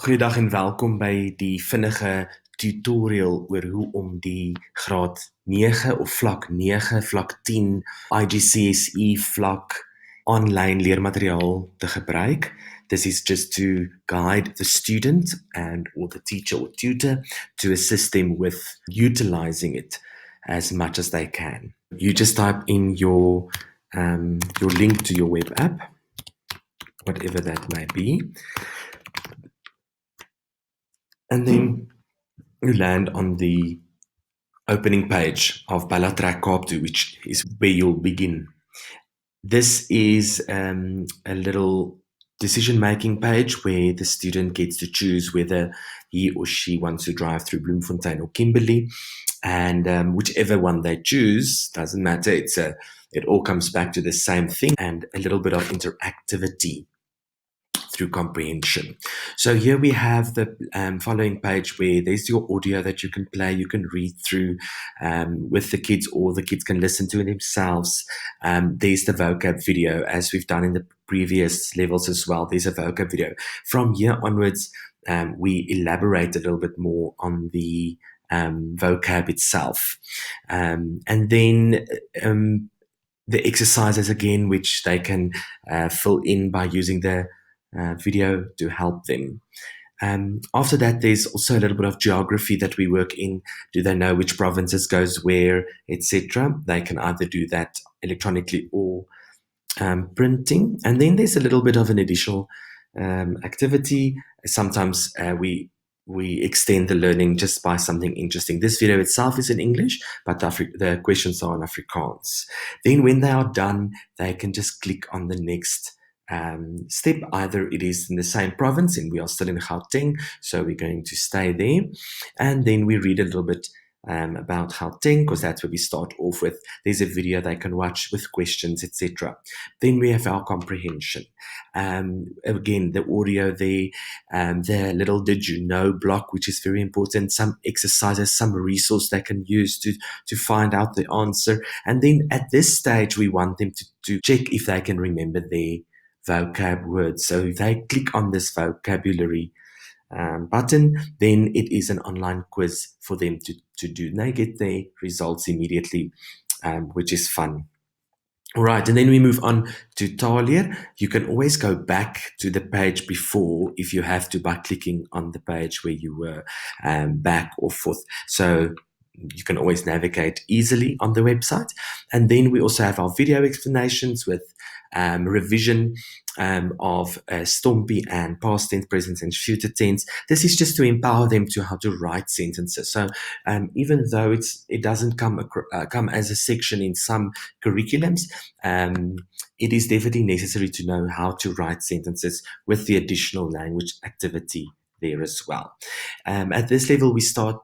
Goeiedag en welkom by die vinnige tutorial oor hoe om die graad 9 of vlak 9, vlak 10, IGCSE vlak online leermateriaal te gebruik. This is just to guide the student or the teacher or tutor to assist them with utilizing it as much as they can. You just type in your link to your web app, whatever that may be. And then you land on the opening page of Balatrek Kaaptu, which is where you'll begin. This is a little decision-making page where the student gets to choose whether he or she wants to drive through Bloemfontein or Kimberley, and whichever one they choose, doesn't matter. It all comes back to the same thing and a little bit of interactivity through comprehension. So here we have the following page where there's your audio that you can play, you can read through with the kids, or the kids can listen to it themselves. There's the vocab video, as we've done in the previous levels as well. There's a vocab video. From here onwards, we elaborate a little bit more on the vocab itself. And then the exercises again, which they can fill in by using the video to help them. After that, there's also a little bit of geography that we work in. Do they know which provinces goes where, etc.? They can either do that electronically or printing. And then there's a little bit of an additional activity. Sometimes we extend the learning just by something interesting. This video itself is in English, but the questions are in Afrikaans. Then when they are done, they can just click on the next step. Either it is in the same province, and we are still in Gauteng, so we're going to stay there. And then we read a little bit about Gauteng, because that's where we start off with. There's a video they can watch with questions, etc. Then we have our comprehension. Again, the audio there, the little did you know block, which is very important, some exercises, some resource they can use to find out the answer. And then at this stage, we want them to check if they can remember their vocab words. So if they click on this vocabulary button, then it is an online quiz for them to do. And they get their results immediately, which is fun. All right, and then we move on to Talier. You can always go back to the page before if you have to, by clicking on the page where you were back or forth. So you can always navigate easily on the website. And then we also have our video explanations with revision of Stompie and past tense, present tense, future tense. This is just to empower them to how to write sentences. So even though it doesn't come as a section in some curriculums, it is definitely necessary to know how to write sentences with the additional language activity there as well. At this level, we start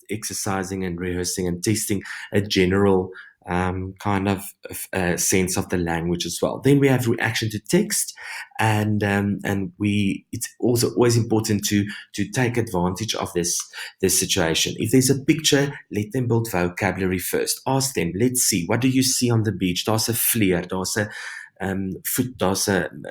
exercising and rehearsing and testing a general kind of sense of the language as well. Then we have reaction to text, and it's also always important to take advantage of this situation. If there's a picture, let them build vocabulary first. Ask them, let's see, what do you see on the beach? Daar's 'n vleer, daar's 'n voet, daar's 'n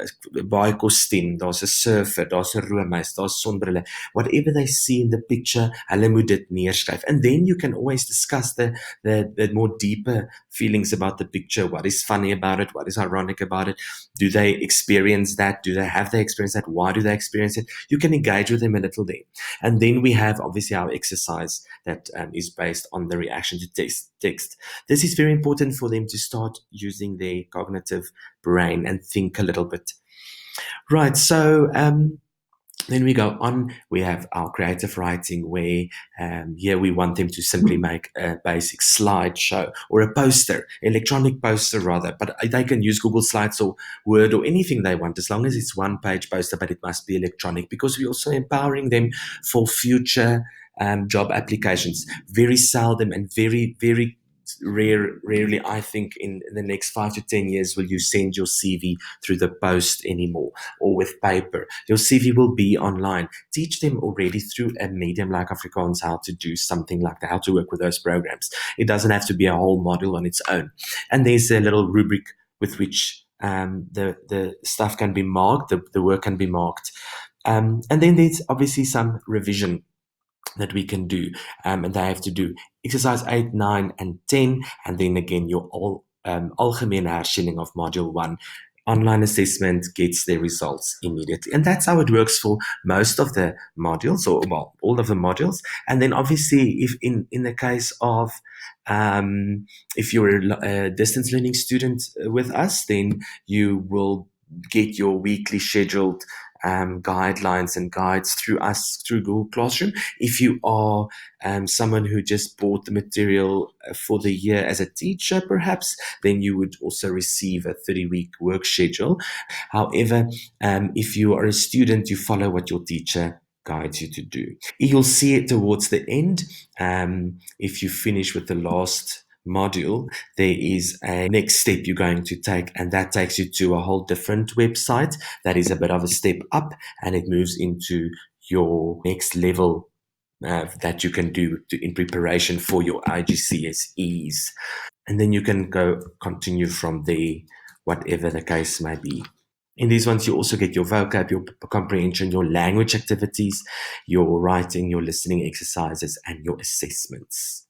baie kostuum, daar's 'n surfer, daar's 'n roomys, daar's sonbrille. Whatever they see in the picture, hulle moet dit neerskryf. And then you can always discuss the more deeper feelings about the picture. What is funny about it? What is ironic about it? Do they experience that? Do they have they experienced that? Why do they experience it? You can engage with them a little there. And then we have obviously our exercise that is based on the reaction to text. This is very important for them to start using their cognitive brain and think a little bit. Right, so then we go on. We have our creative writing, where here we want them to simply make a basic slideshow or a poster, electronic poster rather, but they can use Google Slides or Word or anything they want, as long as it's one-page poster, but it must be electronic, because we're also empowering them for future job applications. Very seldom and very, very rarely, I think, in the next 5 to 10 years, will you send your CV through the post anymore or with paper. Your CV will be online. Teach them already through a medium like Afrikaans how to do something like that, how to work with those programs. It doesn't have to be a whole module on its own. And there's a little rubric with which the stuff can be marked, the work can be marked. And then there's obviously some revision that we can do. And they have to do exercise 8, 9, and 10. And then again, your algemene hersiening of module 1. Online assessment gets their results immediately. And that's how it works for most of the modules, or well, all of the modules. And then obviously, if in the case of if you're a distance learning student with us, then you will get your weekly scheduled guidelines and guides through us through Google Classroom. If you are someone who just bought the material for the year as a teacher, perhaps, then you would also receive a 30-week work schedule. However, if you are a student, you follow what your teacher guides you to do. You'll see it towards the end. If you finish with the last module, there is a next step you're going to take, and that takes you to a whole different website that is a bit of a step up, and it moves into your next level that you can do in preparation for your IGCSEs. And then you can go continue from there, whatever the case may be. In these ones, you also get your vocab, your comprehension, your language activities, your writing, your listening exercises, and your assessments.